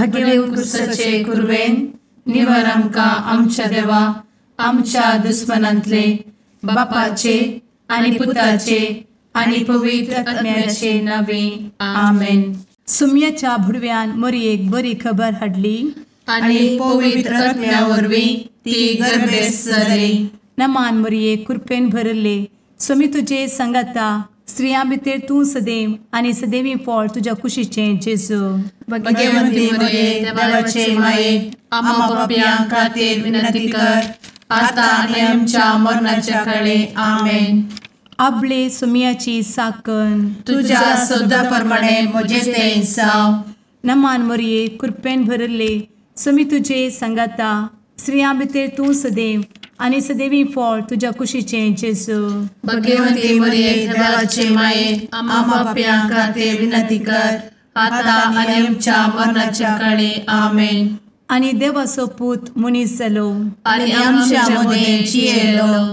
भगे उत्कृष्टाचे कुर्वेन निवार आमकां आमच्या देवा आमच्या दुस्मनांतले बापाचे आनी पुताचे आनी पवित्र आत्म्याचे नावे आमेन. सुम्याच्या भुडव्यान मरयेक बरी खबर हाडली आनी पवित्र आत्म्या वरवीं ती गर्भेस जाली. नमान मरयेक कृपेन भरले सुमी तुजे संगता स्त्रियां भितर तूं सदैव आनी सदैवी फळ तुज्या कुशीचें जेजू. भगवंती मरिये देवाचे माये आम्हा पाप्यां खातीर विनंती कर आता आनी आमच्या मरणाच्या काळी आमेन. आपले सुमयाची साकन तुझ्या सोदा प्रमाणे म्हजे तें जाव. नमान मरये कृपेन भरले सुमी तुजे संगता स्त्रियां भितर तूं सदैव आनी सदैवी फळ तुज्या कुशीचें जेजू. भगवंती मरिये देवाचे माये आम्हा पाप्यां खातीर विनंती कर आता आनी आमच्या मरणाच्या काळी आमेन. आनी देवाचो पूत मनीस जालो आनी आमच्या मदीं जियेलो.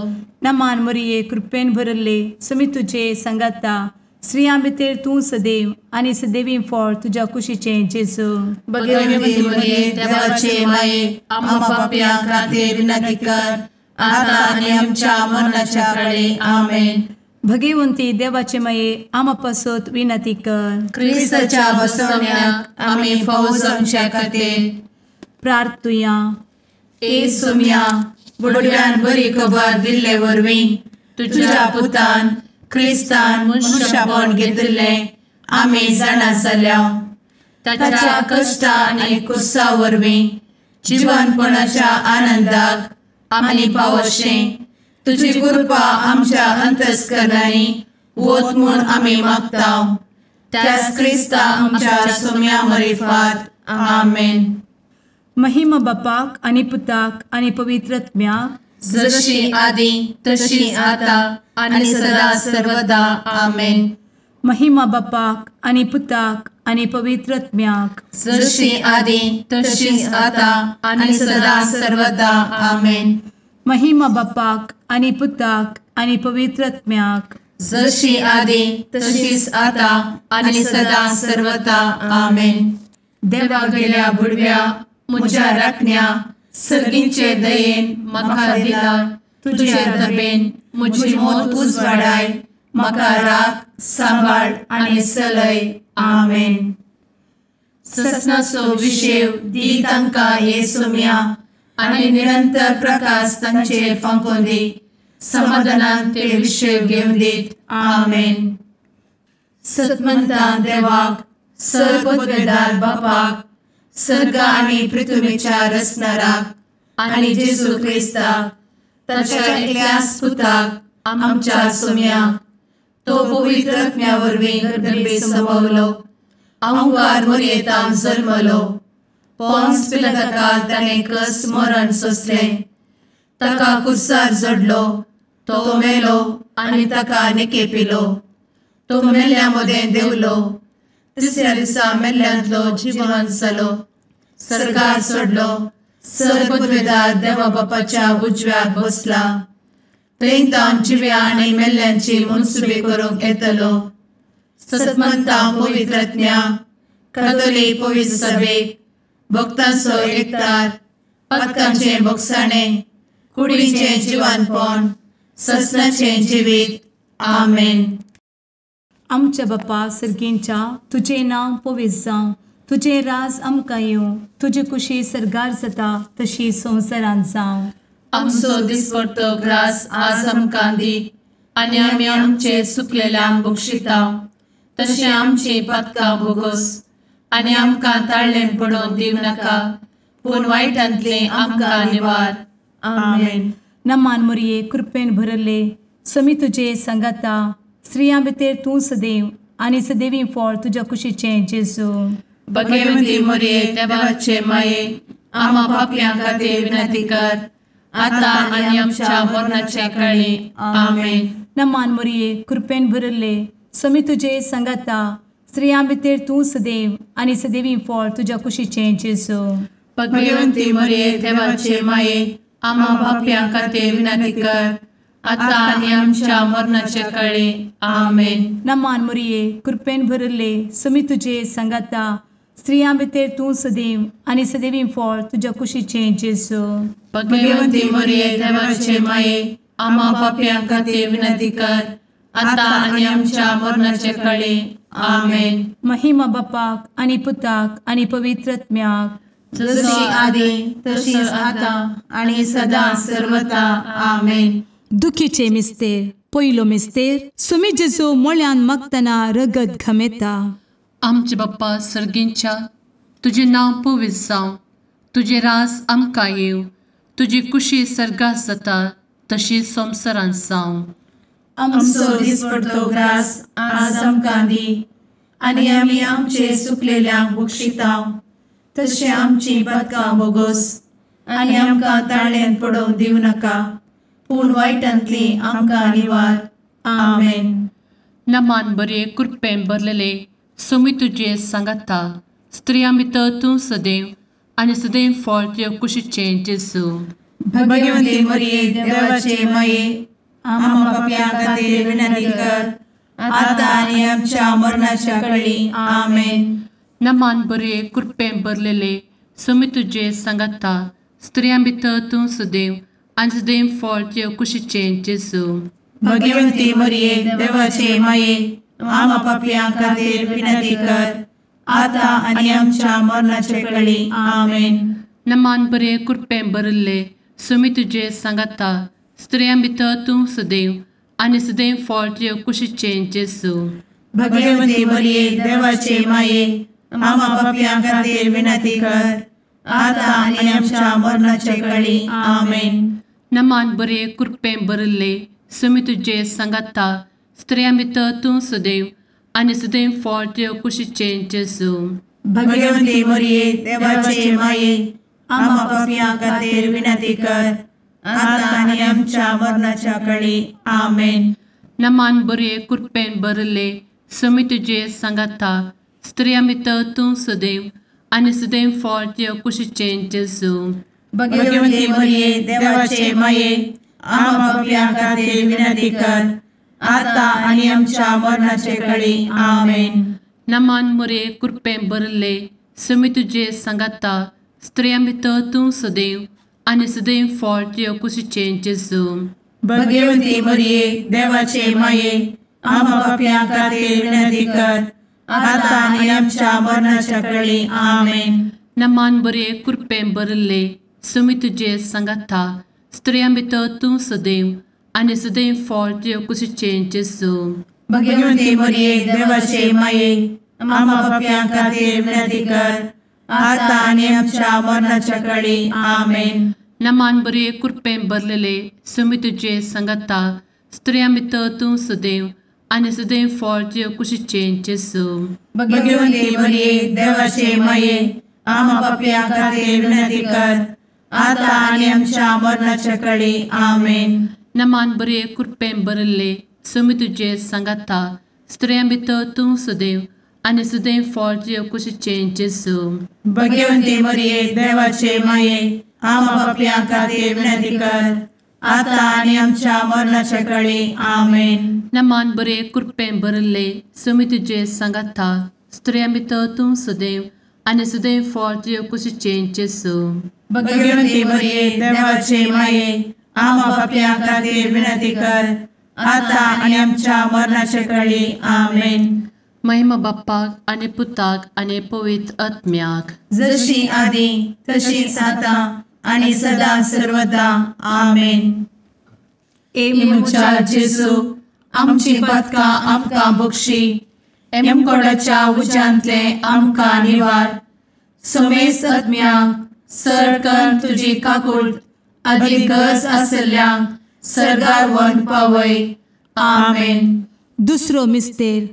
नमान मरये कृपेन भरले सुमी तुजे संगता स्त्रियां भितर तूं सदैव आनी सदैवी फळ तुज्या कुशीचें जेजू. भगवंती मरिये देवाचे माये आम्हा पाप्यां खातीर विनंती कर आता आनी आमच्या मरणाच्या काळी आमेन. भगवंती देवाचे माये आमा पासत विनंती कर. क्रिस्ताच्या बसवण्याक आमी फावो जावच्या खातीर प्रार्थुया. ए सुम्या बुडव्यान बरी खबर दिल्ले वरवीं तुज्या पुतान क्रिस्तान मनशापण घेतिल्लें आमी जाणा जाल्या. ताच्या कश्टा आनी कुसा वरवीं जिवनपणाच्या आनंदाक आमी पावशें तुजी कृपा आमच्या अंतस्करणांनी वत म्हूण आमी मागतांव. त्याच क्रिस्ता आमच्या सुम्या मरिफात आमेन. महिमा बापाक आनी पुताक आनी पवित्र आत्म्याक जशी आदी तशी आता आनी सदा सर्वदा आमेन. महिमा बापाक आनी पुताक आनी पवित्र आत्म्याक जशी आदी तशीच आता आनी सदा सर्वदा आमेन. महिमा बापाक आनी पुताक आनी पवित्र आत्म्याक जशी आदी तशीच आता आनी सदा सर्वदा आमेन. देवा गेल्या बुडव्या म्हज्या राखण्या सर्गींचे दयेन म्हाका दिला तुजे दबेन म्हजी मोत उजवाडाय म्हाका राख सांबाळ आनी चलय आमेन. ससनाचो विशेव दी तांकां ये सुम्या आनी निरंतर प्रकाश तांचेर फांकून दी. समाधानान ते विशेव घेवन दीत आमेन. सतमंता देवाक सर्वपदवेदार बापाक सर्ग आनी पृथ्वीच्या रचणाराक आनी जेजू क्रिस्ताक ताच्या एकल्याच पुताक आमच्या सुम्याक तो पवित्र आत्म्या वरवीं गर्भे संभवलो. अंगार मरयेंत जल्मलो. पोन्स पिलाताका ताणें कस मरण सोंसलें. ताका कुर्सार जडलो. तो मेलो आनी ताका निकेपिलो. तो मेल्ल्या मदें देंवलो. तिसऱ्या दिसा मेल्ल्यांतलो जिवंत जालो. सर्गार चडलो. सर्वपदवेदार देवा बापाच्या उजव्याक बसला. थंय जिव्या आनी मेल्ल्यांची मनसुबे करूंक येतलो. सतमंता पवित्र आत्म्या कातोलीक पवित्र सभेक भक्तांचो एकठार पातकांचें भोगसाणें कुडीचें जिवनपण ससनाचें जिवीत आमेन. आमच्या बापा सर्गींच्या तुजें नांव पवित्र जावं. तुजें राज आमकां येवं. तुजी कुशी सर्गार जाता तशी संवसारांत जावं. आमचो दिसपडटो ग्रास आज आमकां दी आनी आमी आमचे चुकलेल्यांक बक्षितांव. तशें आमची पातकां भोगोस आनी आमकां ताळ्ळें पडोवन दिवं नाका पूण वायटांतले आमकां निवार आमेन. नमान मरये कृपेन भरले समी तुजे संगता स्त्रियां भितर तूं सदैव आनी सदैवी फळ तुज्या कुशीचें जेजू. भगवंती मरिये देवाचे माये आम्हा पाप्यां खातीर विनंती कर आता आनी आमच्या मरणाच्या काळी आमेन. नमान मरये कृपेन भरले समी तुजे संगता स्त्रियां भितर तूं सदैव आनी सदैवी फळ तुज्या कुशीचें जेजू. भगवंती मरिये देवाचे माये आम्हा पाप्यां खातीर विनंती कर आता आनी आमच्या मरणाच्या काळी आमेन. नमान मरये कृपेन भरले समी तुजे संगता स्त्रियां भितर तूं सदैव आनी सदैवी फळ तुज्या कुशीचें जेजू. भगवंती मरिये देवाचे माये, आम्हा पाप्यां खातीर विनंती कर, आता आनी आमच्या मरणाचे काळी. आमेन. महिमा बापाक आनी पुताक आनी पवित्र आत्म्याक, जशी आदी तशीच आता आणि सदा सर्वदा. आमेन. दुखीचे मिस्तेर. पयलो मिस्तेर. सुमी जेजू मळ्यान मागतना रगत घामेता. आमचे बाप्पा सर्गींच्या, तुझे नाव पवित्र जावं, तुझे राज आमकां येव, तुजी कुशी सर्गात जाता तशी संवसारांत जावं. आमचो दिसपडटो ग्रास आज आमकां दी, आनी आमी आमचे सुकलेल्यांक बक्षितांव, तशें आमची पातकां बोगोस आनी आमकां ताळ्यान पडोवंक दिवं नाका, पूण वायटांतली आमकां निवार. आमेन. नमान बरे कृपेन भरलेले सुमी तुजे सांगाता, स्त्रियां भितर तूं सदैव आनी सदैव फळ तुज्या कुशीचें जेजू. भगवंती मरिये देवाचे माये, आम्हा पाप्यां खातीर विनंती कर, आता आनी आमच्या मरणाच्या काळी. आमेन. नमान बरे कृपेन भरलेले सुमी तुजे सांगाता, स्त्रियां भितर तूं सदैव आनी सदैव फळ तुज्या कुशीचें जेजू. भगवंती मरिये देवाचे माये, आम्हा पाप्यां खातीर विनंती कर, आता आनी आमच्या मरणाचे काळी. आमेन. नमान बरे कृपेन भरले सुमी तुजे सांगाता, स्त्रियां भितर तूं सदैव आनी सदैव फळ तुज्या कुशीचें जेजू. भगवंती मरिये देवाचे माये, आम्हा पाप्यां खातीर विनंती कर, आता आनी आमच्या मरणाचे काळी. आमेन. नमान बरे कृपेन भरले सुमी तुजे सांगाता, स्त्रियां भितर तूं सदैव आनी सदैव फळ तुज्या कुशीचें जेजू. भगवंती मरिये देवाचे माये, आम्हा पाप्यां खातीर विनंती कर, आता आनी आमच्या मरणाच्या काळी. आमेन. नमान बरे कृपेन भरले सुमी तुजे सांगाता, स्त्रियां भितर तूं सदैव आनी सदैव फळ तुज्या कुशीचें जेजू. भगवंती मरिये देवाचे माये, आम्हा पाप्यां खातीर विनंती कर, आता आनी आमच्या मरणाचे काळी. आमेन. नमान बरे कृपेन भरले सुमी तुजे सांगाता, स्त्रियां भितर तूं सदैव आनी सदैव फळ तुज्या कुशीचें जेजू. भगवंती मरिये देवाचे माये, आम्हा पाप्यां खातीर विनंती कर, आता आनी आमच्या मरणाच्या काळी. आमेन. नमान बरे कृपेन भरले सुमी तुजे सांगाता, स्त्रियां भितर तूं सदैव आनी सदैव फळ तुज्या कुशीचें जेजू. भगवंती मरिये देवाचे माये, आम्हा पाप्यां खातीर विनंती कर, आता आनी आमच्या मरणाच्या काळी. आमेन. नमान बरे कृपेन भरलेले सुमी तुजे सांगाता, स्त्रियां भितर तूं सदैव आनी सदैव फळ तुज्या कुशीचें जेजू. भगवंती मरिये देवाचे माये, आम्हा पाप्यां खातीर विनंती कर, आता आनी आमच्या मरणाच्या काळी. आमेन. नमान बरे कृपेन भरले सुमी तुजे सांगाता, स्त्रियां भितर तूं सदैव आनी सदैव फळ तुज्या कुशीचें जेजू. भगवंती मरिये देवाचे माये, आम्हा पाप्यां खातीर विनंती कर, आता आनी आमच्या मरणाच्या काळी. आमेन. नमान बरे कृपेन भरले सुमी तुजे सांगाता, स्त्रियां भितर तूं सदैव आनी सदैव फळ तुज्या कुशीचें जेजू. भगवंती मरिये देवाचे माये, आम्हा पाप्यां खातीर विनंती कर, आता आनी आमच्या मरणाच्या काळी. आमेन. महिमा बाप्पाक आनी पुताक आनी पवित्र आत्म्याक, जशी आदी तशीच आता आणि सदा सर्वदा. आमेन. एमच्या जेजू, आमची पातकां आमकां बक्षी, एमकोडाच्या उज्यांतले आमकां निवार. समेस्त आत्म्यांक सरकन तुजी काकूट, आदी गरज आसल्ल्यांक सर्गार व्हरून पावय. आमेन. दुसरो मिस्तेर.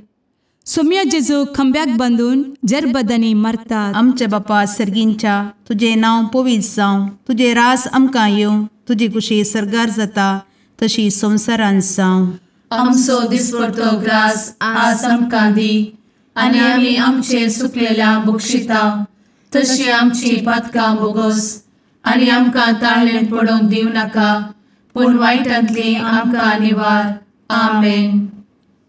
सोम्या जेजू खंब्याक बांदून जरबदानी मारतात. आमचे बापा सर्गींच्या, तुझे नाव पवित्र जावं, तुझे रास आमकां येवं, तुजी कुशी सर्गार जाता तशी संवसारांत जावं. आमचो दिसपडटो ग्रास आज आमकां दी, आनी आमी आमचे सुकलेल्यांक बक्षितांव, तशी आमची पातकां बोगोस आनी आमकां ताळ्यान पडोवंक दिवं नाका, पूण वायटांतली आमकां निवार. आमेन.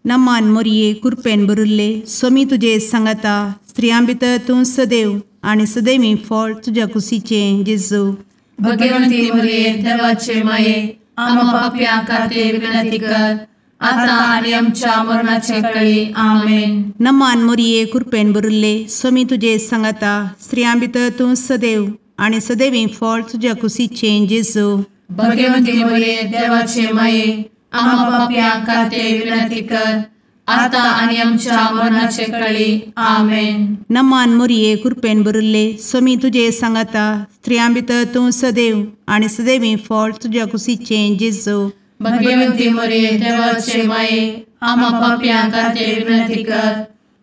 नमान मोरये कृपेन बरुल्ले सोमी तुझे सांगता स्त्रियां भितर तूं सदैव आणि सदैवी फळ तुझ्या कुशीचे जेजू. भगवंती मरिये देवाचे माये आम्हा पाप्यां खातीर विनंती कर आता आणि आमच्या मरणाचे काळी आमेन. नमान मोरये कृपेन बरुल्ले सोमी तुझे सांगता स्त्रियां भितर तूं सदैव आणि सदैवी फळ तुझ्या कुशीचे जेजू. भगवंती मरिये देवाचे माये आम्हा पाप्यां खातीर विनंती कर आता आणि आमच्या मरणाचे काळी आमेन. नमान मोरये कृपेन बरुल्ले सोमी तुझे सांगता स्त्रियां भितर तूं सदैव आणि सदैवी फळ तुझ्या कुशीचे जेजू. भगवंती मरिये देवाचे माये आम्हा पाप्यां खातीर विनंती कर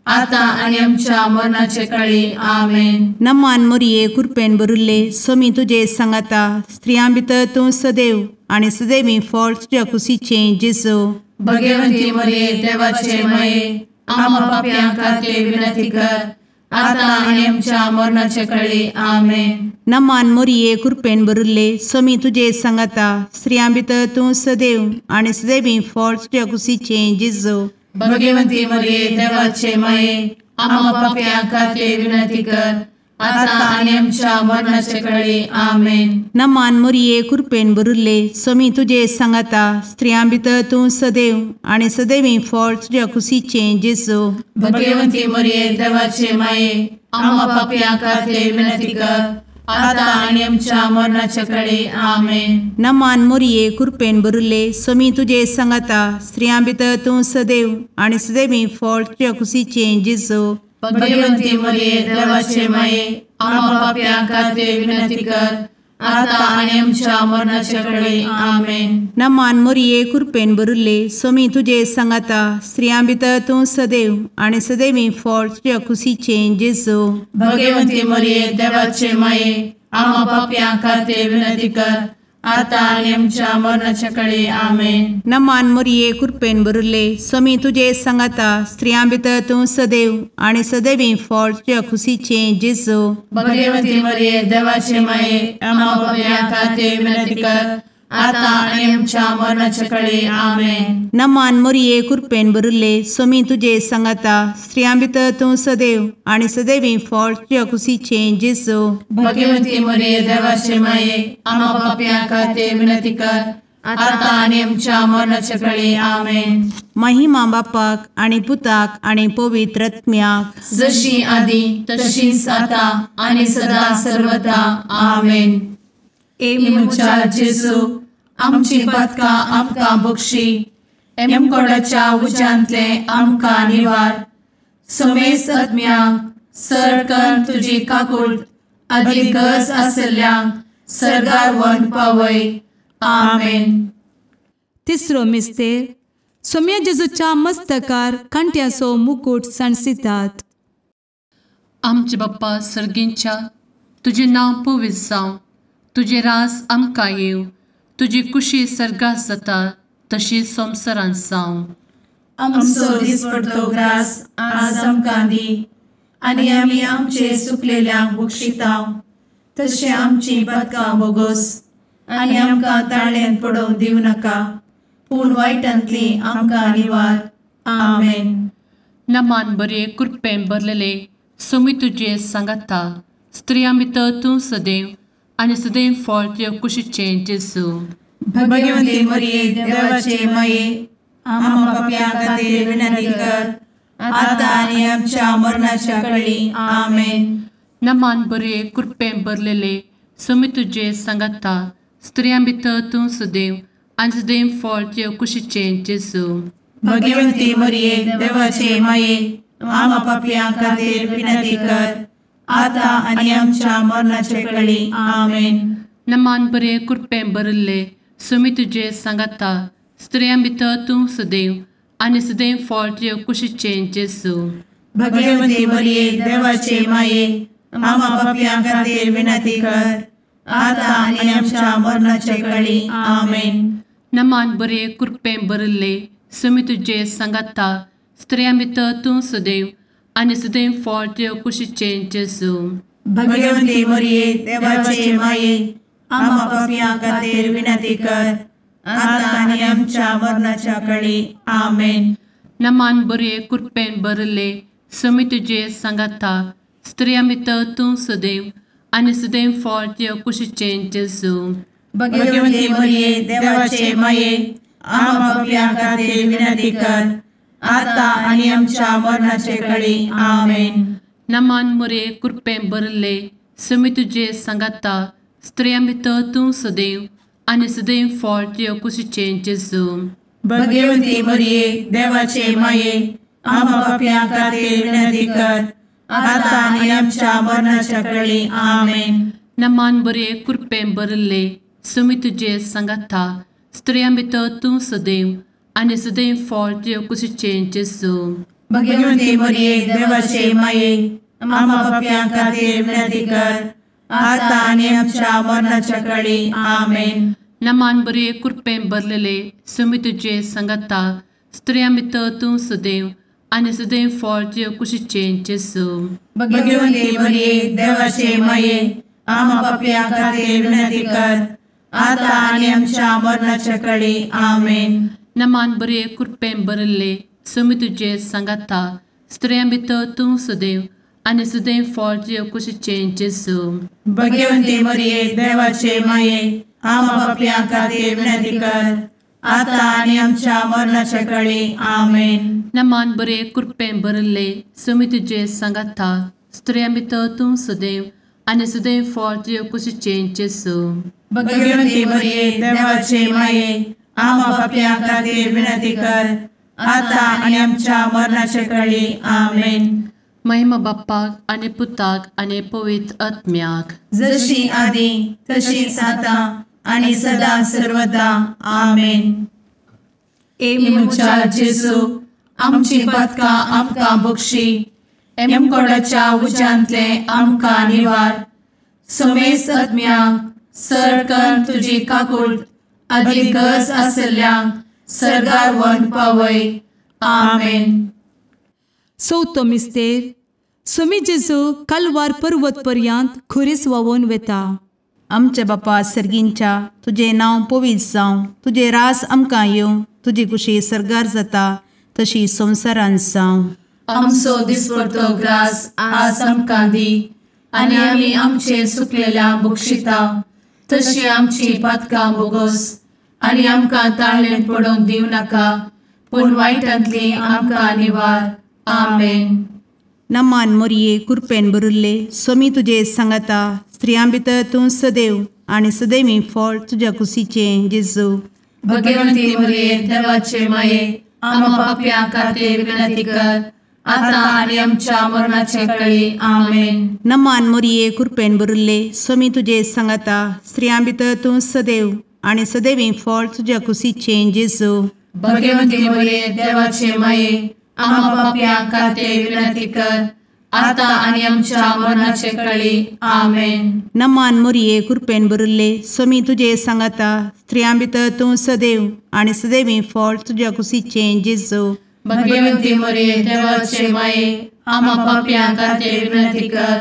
आता आणि आमच्या मरणाचे काळी आमेन. नमान मोरये कृपेन बरुल्ले सोमी तुझे सांगता स्त्रियां भितर तूं सदैव आणि सदैवी फळ तुझ्या कुशीचे जेजू. भगवंती मरिये देवाचे माये आम्हा पाप्यां खातीर विनंती कर आता आणि आमच्या मरणाचे काळी आमेन. नमान मोरये कृपेन बरुल्ले सोमी तुझे सांगता स्त्रियां भितर तूं सदैव आणि सदैवी फळ तुझ्या कुशीचे जेजू. भगवंती मरिये देवाचे माये आम्हा पाप्यां खातीर विनंती कर आता आणि आमच्या मरणाचे काळी आमेन. नमान मोरये कृपेन बरुल्ले सोमी तुझे सांगता स्त्रियां भितर तूं सदैव आणि सदैवी फळ तुझ्या कुशीचे जेजू. भगवंती मरिये देवाचे माये आम्हा पाप्यां खातीर विनंती कर आता आणि आमच्या मरणाचे काळी आमेन. नमान मोरये कृपेन बरुल्ले सोमी तुझे सांगता स्त्रियां भितर तूं सदैव आणि सदैवी फळ तुझ्या कुशीचे जेजू. भगवंती मरिये देवाचे माये आम्हा पाप्यां खातीर विनंती कर आता आणि आमच्या मरणाचे काळी आमेन. नमान मोरये कृपेन बरुल्ले सोमी तुझे सांगता स्त्रियां भितर तूं सदैव आणि सदैवी फळ तुझ्या कुशीचे जेजू. भगवंती मरिये देवाचे माये आम्हा पाप्यां खातीर विनंती कर आता आणि आमच्या मरणाच्या काळी आमेन. नमान मोरये कृपेन बरुल्ले सोमी तुझे सांगता स्त्रियां भितर तूं सदैव आणि सदैवी फळ तुझ्या कुशीचे जेजू. भगवंती मरिये देवाचे माये आम्हा पाप्यां खातीर विनंती कर आता आणि आमच्या मरणाच्या काळी आमेन. नमान मोरये कृपेन बरुल्ले सोमी तुझे सांगता स्त्रियां भितर तूं सदैव आणि सदैवी फळ तुझ्या कुशीचे जेजू. भगवंती मरिये देवाचे माये आम्हा पाप्यां खातीर विनंती कर आता आणि आमच्या मरणाच्या काळी आमेन. महिमा बापाक आणि पुताक आणि पवित्र आत्म्याक जशी आधी तशीच आता आणि सदा सर्वदा आमेन. मुचा जेजू आमची पदका आमकां बक्षी एमकोडाच्या उज्यांतले आमकां निवार. समेस्त आत्म्यांक सडकन तुजी काकूट अधिक गरज आसल्ल्यांक सर्गार व्हरून पावय. आमेन. तिसरो मिस्तेर सोम्या जेजूच्या मस्तकार कांट्याचो मुकुट सणसितात. आमचे बाप्पा सर्गींच्या तुझे नांव पवित्र जावं, तुझे रास आमकां येव, तुजी कुशी सर्गास जाता तशी संवसारांत जावं. आमचो दिसपडटो ग्रास आज आमकां दी आनी आमी आमचे सुकलेल्यांक बक्षिताव. तशें आमची पदकां बोगोस आनी आमकां ताळ्यान पडोवंक दिवं नाका, पूण वायटांतली आमकां निवार. आमेन. नमान बरे कृपेन भरलेले सोमी तुजे सांगता स्त्रियां भितर तूं सदैव आनी सदैव फळ तुज्या कुशीचे जेजू. भगवंती मरिये देवाचे माये आम्हा पाप्यां खातीर विनंती कर आता आनी आमच्या मरणाच्या काळी आमेन. नमान बरे कृपेन भरलेले सोमी तुजे सांगता स्त्रियां भितर तूं सदैव आनी सदैव फळ तुज्या कुशीचे जेजू. भगवंती मरिये देवाचे माये आम्हा पाप्यां खातीर विनंती कर आता आनी आमच्या मरणाचे काळी आमेन. नमान बरे कृपेन भरले सोमी तुजे सांगता स्त्रियां भितर तूं सदैव आनी सदैव फळ तुज्या कुशीचे जेजू. भगवंती मरिये देवाचे माये आम्हा पाप्यां खातीर विनंती कर आता आनी आमच्या मरणाचे काळी आमेन. नमान बरे कृपेन भरले सोमी तुजे सांगता स्त्रियां भितर तूं सदैव आनी सदैव फळ तुज्या कुशीचे जेजू. भगवंती मरिये देवाचे माये आम्हा पाप्यां खातीर विनंती कर आता आनी आमच्या मरणाच्या काळी आमेन. नमान बरे कृपेन भरले समी तुझे सांगाता स्त्रिया भितर तूं सदैव आनी सदैव फळ तुझ्या कुशीचें जेजू. भगवंती मरिये देवाचे माये आम्हा पापियां खातीर विनंती कर आता आणि आमच्या मरणाचे काळी आमेन. नमान मरे कृपेन भरले समी तुझे सांगाता स्त्रिया भितर तूं सदैव आनी सदैव फळ तुझ्या कुशीचें जेजू. भगवंती मरिये देवाचे माये आम्हा पापियां खातीर विनंती कर आता आणि आमच्या मरणाच्या काळी आमेन. नमान बरे कृपेन भरले समी तुझे सांगाता स्त्रिया भितर तूं सदैव आनी सदैव फळ तुझ्या कुशीचें जेजू. भगवंती मरिये देवाचे माये आम्हा पापियां खातीर विनंती कर आता आणि आमच्या मरणाच्या काळी आमेन. नमान बरे कृपेन भरलेले समी तुझे सांगाता स्त्रिया भितर तूं सदैव आनी सदैव फळ तुझ्या कुशीचें जेजू. भगवंती मरिये देवाचे माये आम्हा पापियां खातीर विनंती कर आता आणि आमच्या मरणाच्या काळी आमेन. नमान बरे कृपेन भरले समी तुझे सांगाता स्त्रिया भितर तूं सदैव आनी सदैव फळ तुझ्या कुशीचें जेजू. भगवंती मरिये देवाचे माये आम्हा पापियां खातीर विनंती कर आता आणि आमच्या मरणाच्या काळी आमेन. नमान बरे कृपेन भरले समी तुझे सांगाता स्त्रिया भितर तूं सदैव आनी सदैव फळ तुझ्या कुशीचें जेजू. भगवंती मरिये देवाचे माये आम्हा पापियां खातीर विनंती कर आता आणि आमच्या मरणाच्या काळी आमेन. महिमा बाप्पाक आनी पुताक आनी पवित्र आत्म्याक जशी आदी तशीच आता आणि सदा सर्वदा आमेन. मुचा जेजू आमची पदकां आमकां बक्षी एमकोडाच्या उज्यांतले आमकां निवार. समेस्त आत्म्यांक सडकन तुजी काकूट अधिक गरज आसल्ल्यांक सरगार व्हरून पावय. आमेन. चवथो मिस्तेर समी जेजू कलवार पर्वत पर्यंत खुरीस वावून वेता. आमचे बापा सर्गींच्या तुझे नांव पवित्र जावं, तुझे रास आमकां येवं, तुजी कुशी सरगार जाता तशी संवसारांत जावं. आमचो दिसपडटो ग्रास आज आमकां दी आनी आमी आमचे सुकलेल्यांक बक्षिता तशी आमची पातकां बोगोस आनी आमकां ताळ्ळेन पडोवंक दिवं नाका पूण वायटांतली आमकां निवार. आमेन. नमान मरिये कृपेन भरले समी तुझे सांगाता स्त्रियां भितर तूं सदैव आनी सदैवी फळ तुझ्या कुशीचें जेजू. भगवंती मरिये देवाचे माये आम्हा पापियां खातीर विनंती कर आता आणि आमच्या मरणाचे काळी आमेन. नमान मरिये कृपेन भरले समी तुझे सांगाता स्त्रियां भितर तूं सदैव आनी सदैवी फळ तुझ्या कुशीचें जेजू. भगवंती मरिये देवाचे माये आम्हा पापियां खातीर विनंती कर आता आणि आमच्या मरणाचे काळी आमेन. नमान मरिये कृपेन भरले समी तुझे सांगाता स्त्रियां भितर तूं सदैव आनी सदैवी फळ तुझ्या कुशीचें जेजू. भगवंती मरिये देवाचे माये आम्हा पापियां खातीर विनंती कर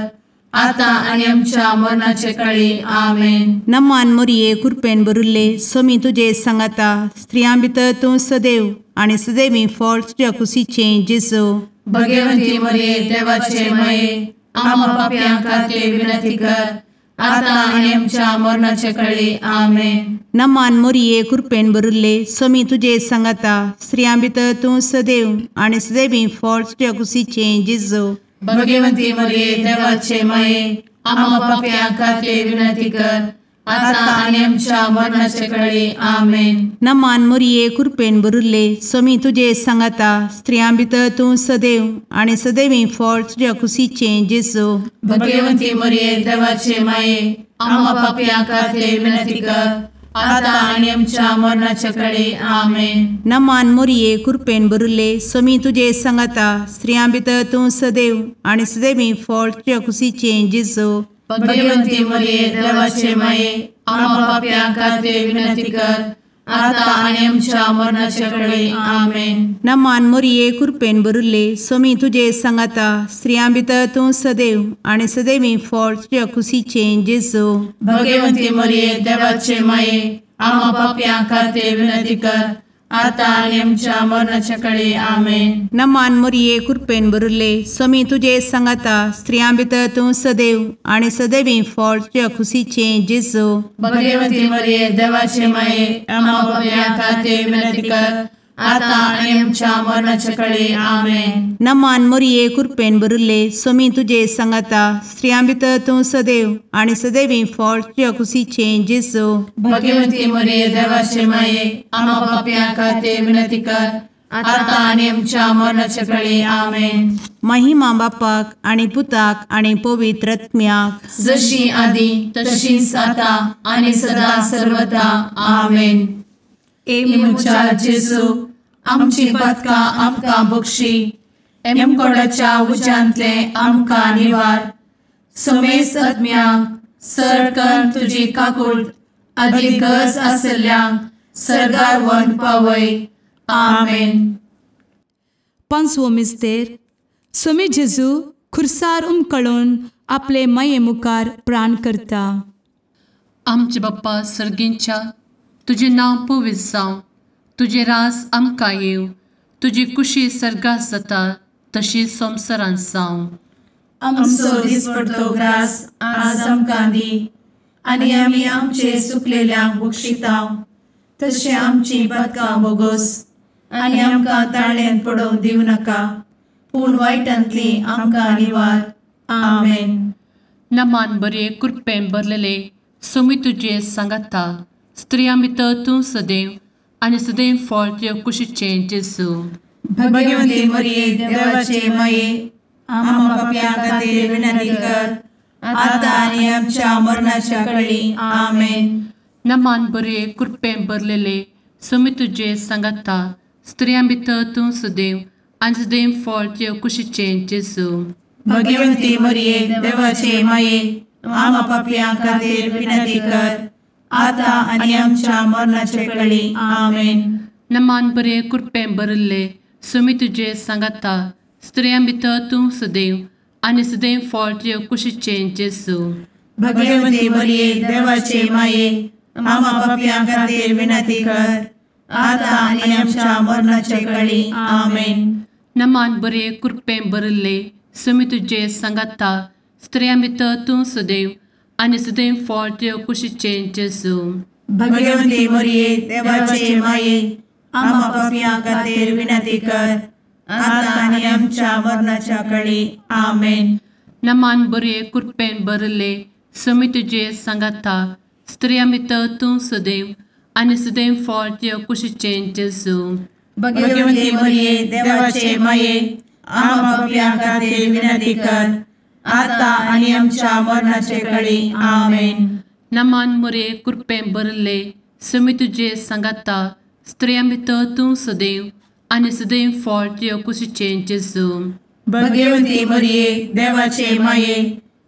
आता आणि आमच्या मरणाचे काळी आमेन. नमान मरिये कृपेन भरले समी तुझे सांगाता स्त्रियां भितर तूं सदैव आनी सदैवी फळ तुझ्या कुशीचें जेजू. भगवंती मरिये देवाचे माये आम्हा पापियां खातीर विनंती कर आता आणि आमच्या मरणाचे काळी आमेन. नमान मरिये कृपेन भरले समी तुझे सांगाता स्त्रियां भितर तूं सदैव आनी सदैवी फळ तुझ्या कुशीचें जेजू. भगवंती मरिये देवाचे माये आम्हा पापियां खातीर विनंती कर आता आणि आमच्या मरणाचे काळी आमेन. नमान मरिये कृपेन भरले समी तुझे सांगाता स्त्रियां भितर तूं सदैव आनी सदैवी फळ तुझ्या कुशीचें जेजू. भगवंती मरिये देवाचे माये आम्हा पापियां खातीर विनंती कर आता आणि आमच्या मरणाचे काळी आमेन. नमान मरिये कृपेन भरले समी तुझे सांगाता स्त्रियां भितर तूं सदैव आनी सदैवी फळ तुझ्या कुशीचें जेजू. भगवंती मरिये देवाचे माये आम्हा पापियां खातीर विनंती कर आता आणि आमच्या मरणाचे काळी आमेन. नमान मरिये कृपेन भरले समी तुझे सांगाता स्त्रियां भितर तूं सदैव आनी सदैवी फळ तुझ्या कुशीचें जेजू. भगवंती मरिये देवाचे माये आम्हा पापियां खातीर विनंती कर आता आणि आमच्या मरणाच्या काळी आमेन. नमान मोरये कृपेन बरुले स्वामी तुझे सांगाता स्त्रियां भितर तूं सदैव आणि सदैवी फळ तुझ्या खुशीचे जेजू. भगवती मरिये देवाचे माये आम्हा पाप्यां खातीर विनंती कर, आता आणि आमच्या मरणाच्या काळी आमेन. नमान मोरये कृपेन बरुले स्वामी तुझे सांगाता स्त्रियां भितर तूं सदैव आणि सदैवी फळ तुझ्या खुशीचे जेजू. भगवती मरिये देवाचे माये आम्हा पाप्यां खातीर विनंती कर, आता आणि आमच्या मरणाच्या काळी आमेन. महिमा बापाक आणि पुताक आणि पवित्र आत्म्याक, जशी आधी तशीच आता आणि सदा सर्वदा आमेन. इमुच्या जेजू आमची पदका आमकां बक्षी, एमकोडाच्या उज्यांतले आमकां निवार. समेस्त आत्म्यांक सरकन तुजी काकूट अधिक गरज आसल्ल्यांक सरगार वन पावय. आमेन. पांचवो मिस्तेर. स्वामी जेजू खुर्सार उमकळून आपले माये मुखार प्राण करता. आमचे बाप्पा सर्गींच्या तुझे नांव पवित्र जावं, तुझे राज आमकां येव, तुजी कुशी सर्गास जाता तशी संवसारांत जावं. आमचो दिसपडटो ग्रास आज आमकां दी, आनी आमी आमचे सुकलेल्यांक बक्षितांव. तशें आमची पदकां बोगोस आनी आमकां ताळ्यान पडोवंक दिवं नाका, पूण वायटांतली आमकां निवार. आमेन. नमान बरे कृपेन भरलेले स्वामी तुझे सांगाता स्त्रियां भितर तूं सदैव आणि सदैव फळ तुझ्या कुशीचे जेजू. भगवती मरिये देवाचे माये आम्हा पाप्यां खातीर विनंती कर, आता आनी आमच्या मरणाच्या काळी आमेन. नमान बरे कृपेन भरलेले स्वामी तुझे सांगाता स्त्रियां भितर तूं सदैव आणि सदैव फळ तुझ्या कुशीचे जेजू. भगवती मरिये देवाचे माये आम्हा पाप्यां खातीर विनंती कर, आता आनी आमच्या मरणाच्या काळी आमेन. नमान बरे कृपेन भरले स्वामी तुझे सांगाता स्त्रियां भितर तूं सदैव आणि सदैव फळ तुझ्या कुशीचे जेजू. भगवती मरिये देवाचे माये आम्हा पाप्यां खातीर विनंती कर, आता आनी आमच्या मरणाच्या काळी आमेन. नमान बरे कृपेन भरले स्वामी तुझे सांगाता स्त्रियां भितर तूं सदैव आणि सदैव फळ तुझ्या कुशीचे जेजू. भगवती मरिये देवाचे माये आम्हा पाप्यां खातीर विनंती कर, आता आनी आमच्या मरणाच्या काळी आमेन. नमान बरे कृपेन भरले स्वामी तुझे सांगाता स्त्रियां भितर तूं सदैव आणि सदैव फळ तुझ्या कुशीचे जेजू. भगवती मरिये देवाचे माये आम्हा पाप्यां खातीर विनंती कर, आता आनी आमच्या मरणाच्या काळी आमेन. नमान बरे कृपेन भरले स्वामी तुझे सांगाता स्त्रियां भितर तूं सदैव आणि सदैव फळ तुझ्या कुशीचे जेजू. भगवती मरिये देवाचे माये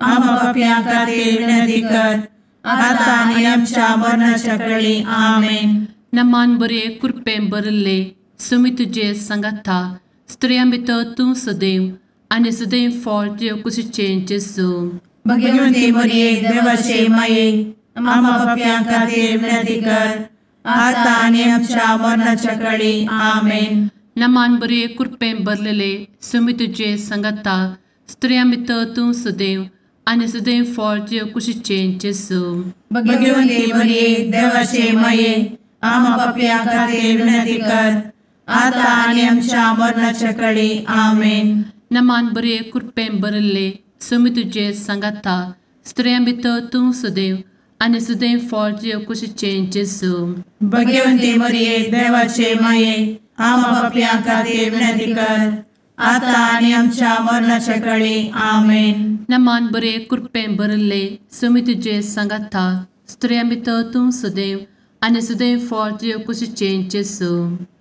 आम्हा पाप्यां खातीर विनंती कर, आता आनी आमच्या मरणाच्या काळी आमेन. नमान बरे कृपेन भरले स्वामी तुझे सांगाता स्त्रियां भितर तूं सदैव आणि सदैव फळ तुझ्या कुशीचे जेजू. भगवती मरिये देवाचे माये आम्हा पाप्यां खातीर विनंती कर, आता आनी आमच्या मरणाच्या काळी आमेन. नमान बरे कृपेन भरलेले स्वामी तुझे सांगाता स्त्रियां भितर तूं सदैव आणि सदैव फळ तुझ्या कुशीचे जेजू. भगवती मरिये देवाचे माये आम्हा पाप्यां खातीर विनंती कर, आता आनी आमच्या मरणाच्या काळी आमेन. नमान बरे कृपेन भरले स्वामी तुझे सांगाता स्त्रियां भितर तूं सदैव आणि सदैव फळ तुझ्या कुशीचे जेजू. भगवती मरिये देवाचे माये आम्हा पाप्यां खातीर विनंती कर, आता आनी आमच्या मरणाच्या काळी आमेन. नमान बरे कृपेन भरले स्वामी तुझे सांगाता स्त्रियां भितर तूं सदैव आणि सदैव फळ तुझ्या कुशीचे जेजू.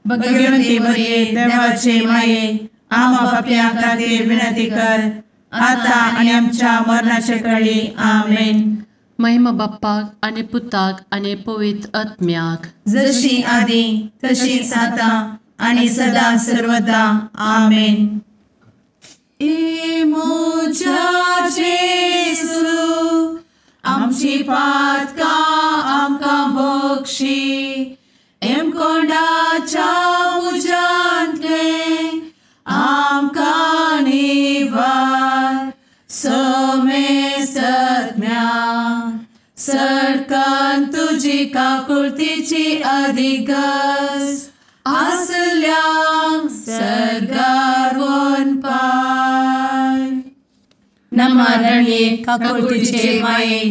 भगवती मरिये देवाचे माये आम्हा पाप्यां खातीर विनंती कर, आता आनी आमच्या मरणाच्या काळी आमेन. महिमा बाप्पाक आणि पुताक आणि पवित्र आत्म्याक, जशी आधी तशीच आता आणि सदा सर्वदा आमेन. इमुच्या जेजू आमची पातकां आमकां बक्षी, एमकोंडाच्या तुजी काकुळतीची अधिगस आसल्यांक सरगार वन पाय. नमारणे काकुळतीचे माये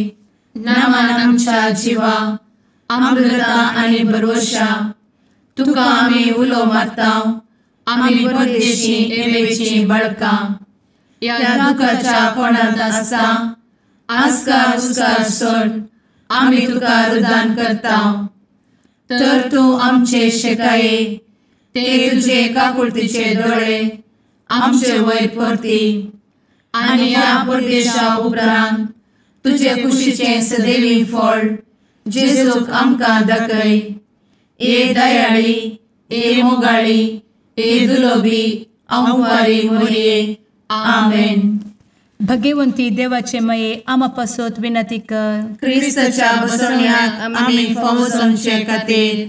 नमान आमच्या जिवा अमृता आनी भरवशा तुका आमी उलो मारताव. आमी परदेशी येवेची बळकां या दुखाच्या कोणात आसता आस्कार उस्कार सोड आमी तुका रुदान करताव. तर तूं आमचे शेकाये ते तुजे काकुळतीचे दोळे आमचे वयर परती आनी या परदेशा उपरांत तुजे कुशीचे सदैवी फळ जेजूक आमकां दाखय. ए दयाळी ए मोगाळी ए दुलोबी अंवारी मोरये. आमेन. भगवंती देवाचे मये आमा पासत विनंती कर. क्रिस्ताच्या बसवण्याक आमी फावोसमचे खातीर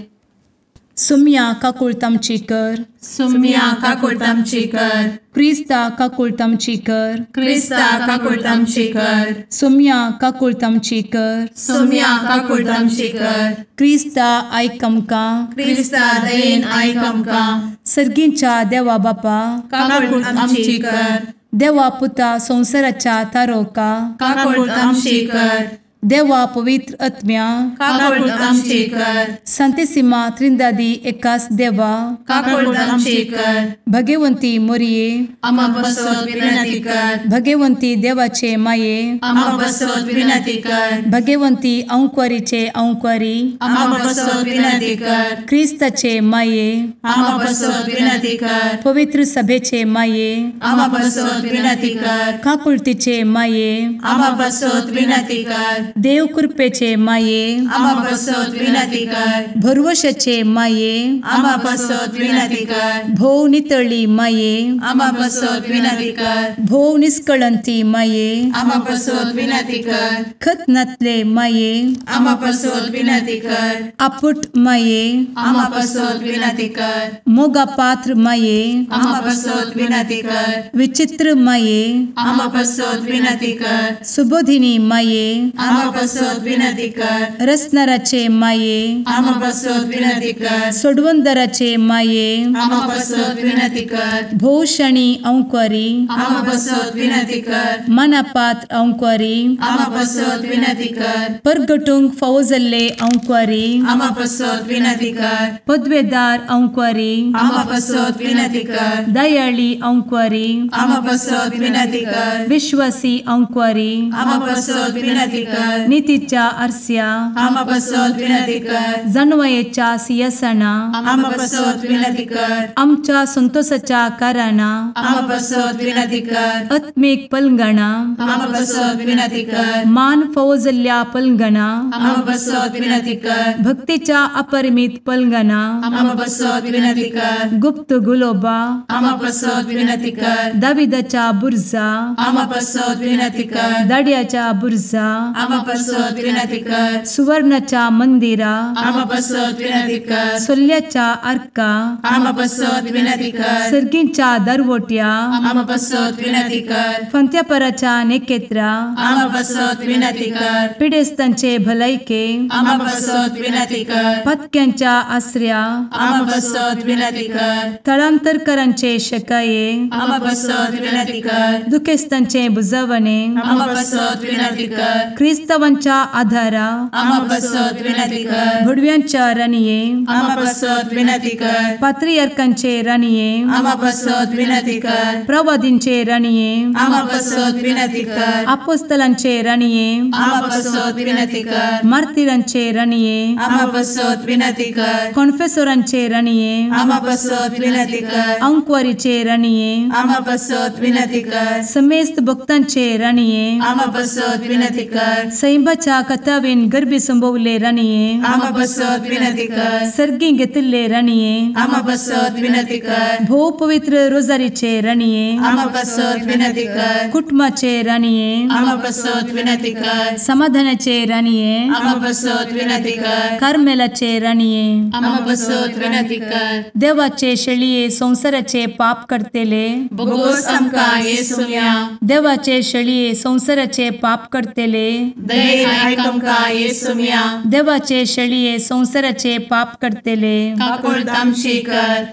सुम्या काकुळतामची कर. सुम्या काकुळतामची कर. क्रिस्ता काकुळतामची कर. क्रिस्ता काकुळतामची कर. सुम्या काकुळतामची कर. सुम्या काकुळतामची कर. क्रिस्ता आयक आमकां. क्रिस्ता दयेन आयक आमकां. सर्गींच्या देवा बापा काकुळतामची कर. देवा पुता संसाराच्या तारोका काकुळतामची कर. देवा पवित्र आत्म्या काकुळतामची कर. सांतेसिमा त्रिंदादी एकाच देवा काकुळतामची कर. भगवंती मोरये आमा बसवत विनंती कर. भगवंती देवाचे माये आमा बसवत विनंती कर. भगवंती अंक्वारीचे अंक्वारी आमा बसवत विनंती कर. क्रिस्ताचे माये आमा बसवत विनंती कर. पवित्र सभेचे माये आमा बसवत विनंती कर. काकुळतीचे माये आमा बसवत विनंती कर. देव कृपेचे माये आमा बसवत विनंती कर. भरवशाचे माये आमा बसवत विनंती कर. भोव नितळी माये आमा बसवत विनंती कर. भोव निष्कळंती माये आमा बसवत विनंती कर. खतनातले माये आमा बसवत विनंती कर. आपुट माये आमा बसवत विनंती कर. मोगा पात्र माये आमा बसवत विनंती कर. विचित्र माये आमा बसवत विनंती कर. सुबोधिनी माये आमा बसवत विनंती कर. रसनाराचे माये आमा बसवत विनंती कर. सोडवंदराचे माये आमा बसवत विनंती कर. भोवशणी अंक्वारी आमा बसवत विनंती कर. मनापात्र अंक्वारी आमा बसवत विनंती कर. परगटूंक फावो जाल्ले अंक्वारी आमा बसवत विनंती कर. पदवेदार अंक्वारी आमा बसवत विनंती कर. दयाळी अंक्वारी आमा बसवत विनंती कर. विश्वासी अंक्वारी आमा बसवत विनंती कर. नीतीच्या आरस्या आमा बसवत विनंती कर. जाणवायेच्या सिंहासना आमा बसवत विनंती कर. आमच्या संतोषाच्या कारणा आमा बसवत विनंती कर. आत्मिक पलंगणा आमा बसवत विनंती कर. मान फावो जाल्ल्या पलंगणा आमा बसवत विनंती कर. भक्तीच्या अपरिमित पलंगणा आमा बसवत विनंती कर. गुप्त गुलोबा आमा बसवत विनंती कर. दाविदाच्या बुरजा आमा बसवत विनंती कर. दाड्याच्या बुरजा आमा बसवत विनंती कर. सुवर्णाच्या मंदिरा आमा बसवत विनंती कर. सोल्ल्याच्या अर्का आमा बसवत विनंती कर. सर्गींच्या दरवोट्या आमा बसवत विनंती कर. फंत्यापराच्या नेकेत्रा आमा बसवत विनंती कर. पिडेस्तांचे भलायके आमा बसवत विनंती कर. पथक्यांच्या आसऱ्या आमा बसवत विनंती कर. तळांतरकरांचे शकाये आमा बसवत विनंती कर. दुखेस्तांचे बुजावणे आमा बसवत विनंती कर. क्रिस्तवांच्या आधारा आमा बसवत विनंती कर. भडव्यांच्या राणीये आमा बसवत विनंती कर. पात्रियार्कांचे राणीये आमा बसवत विनंती कर. प्रवादींचे राणीये आमा बसवत विनंती कर. अपोस्तलांचे राणीये आमा बसवत विनंती कर. मार्तिरांचे राणीये आमा बसवत विनंती कर. कॉन्फेसोरांचे राणीये आमा बसवत विनंती कर. अंक्वारीचे राणीये आमा बसवत विनंती कर. समेस्त भक्तांचे राणीये आमा बसवत विनंती कर. सैंबाच्या कथावेन गर्भी संभवले राणीये आमा बसवत विनंती कर. सर्गी घेतले राणीये आमा बसवत विनंती कर. भोव पवित्र रोजारीचे राणीये आमा बसवत विनंती कर. कुटुंबाचे राणीये आमा बसवत विनंती कर. समाधानाचे राणीये आमा बसवत विनंती कर. कार्मेलाचे राणीये आमा बसवत विनंती कर. देवाचे शेळिये संसाराचे पाप करतेले बगोस आमकां येसुया. देवाचे शेळिये संसाराचे पाप करतेले दये आयक आमकां येसू म्या देवाचे शेळये संवसाराचे पाप करतेले काकूळ तामशी कर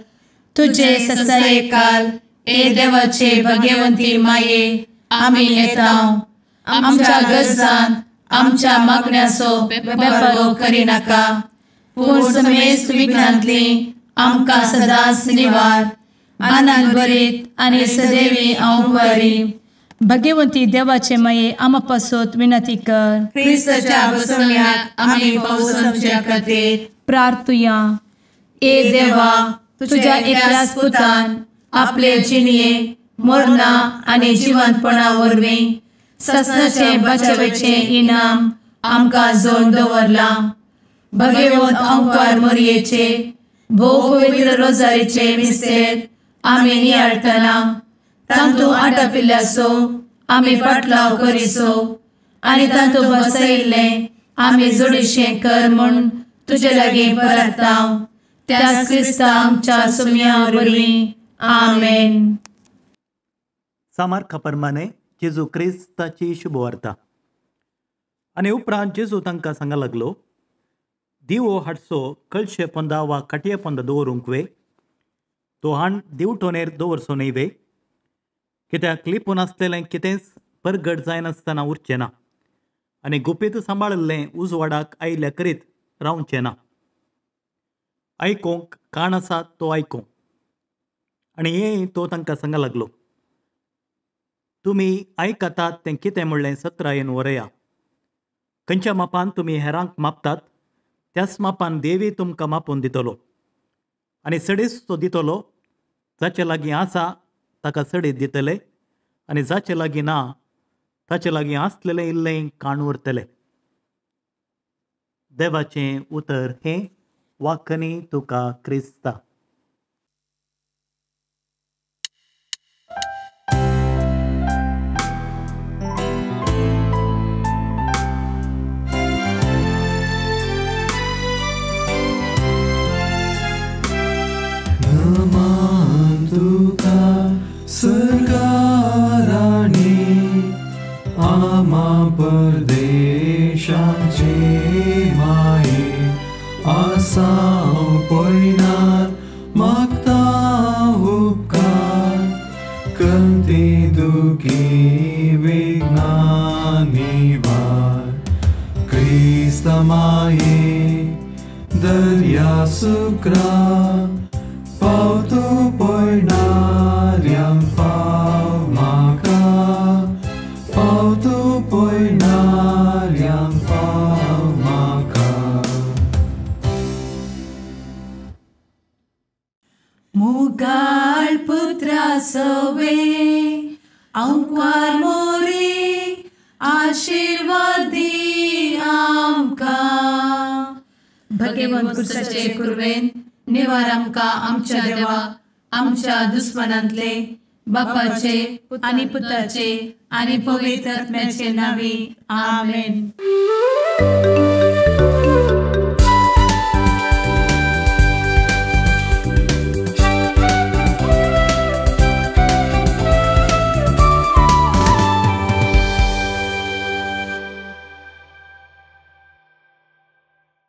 तुझे ससाये काल ए देवाचे भगवंती माये आमी येताव आमच्या गरजांत आमच्या मागण्याचो बेपारो करी नाका पूण समेस्त विघ्नांतली आमकां सदांच निवार आनंद बरीत आनी सदैवी आंवकारी भगवंती देवाचे माये आमा पासत विनंती कर क्रिस्ताच्या बसवण्यात आमी पावस आमच्या खातीर प्रार्थुया ए देवा तुझ्या एकल्याच पुतान आपले जिणये मरणा आनी जिवंतपणा वरवीं ससनाचे बचावेचे इनाम आमकां जोड दवरला भगवंत आंवकार मोरयेचे भोव पवित्र रोजारीचे मिस्तेर आमी नियाळटना तांतू आटापिल्ल्यासो आमी पाटलाव करिसो आनी तांतू बसयिल्ले आमी जोडीशें कर म्हूण तुजे लागीं परतांव त्याच क्रिस्ता आमच्या सुम्या वरवीं आमेन. सामार प्रमाणे जेजू क्रिस्ताची शुभवार्ता. आनी उपरांत जेजू तांकां सांगा लागलो, दिवो हाडसो कळशे पोंदा वा काटये पोंदा दवरूंक वे, तो हाण दिवटोनेर दवरचो न्ही वे, कित्याक लिपून आसलेलें कितेंच परगट जायनासतना उरचें ना आनी गुपीत सांबाळिल्लें उजवाडाक आयिल्ल्या करीत रावचें ना. आयकूंक कान आसा तो आयकूं. आनी हें तो तांकां सांगा लागलो, तुमी आयकतात तें कितें म्हणलें 17 वरया. खंयच्या मापान तुमी हेरांक मापतात त्याच मापान देवी तुमकां मापून दितलो आनी सडीस तो दितलो. जाचे लागीं आसा ताका सडीत दितले आनी जाचे लागीं ना ताचे लागीं आसलेलें इल्लें काण उरतलें. देवाचें उतर हें वाकनी तुका क्रिस्ता. परदेशाचे माये आसा पयनार मागता उपकार कंती दुखी विघ्नानी वार क्रिस्ता माये दर्या सुक्रा पावतो पयनार्यां पाव म्हाका पावतो पयनार्यां पाव म्हाका. मुगाळ पुत्रा सवे आंवकार मोरी आशीर्वाद दी आमकां. भगवंत कुर्साचे कुरवेन निवार आमकां आमच्या देवा आमच्या दुस्मनांतले बापाचे आनी पुताचे आनी पवित्र आत्म्याचे नावी आमेन.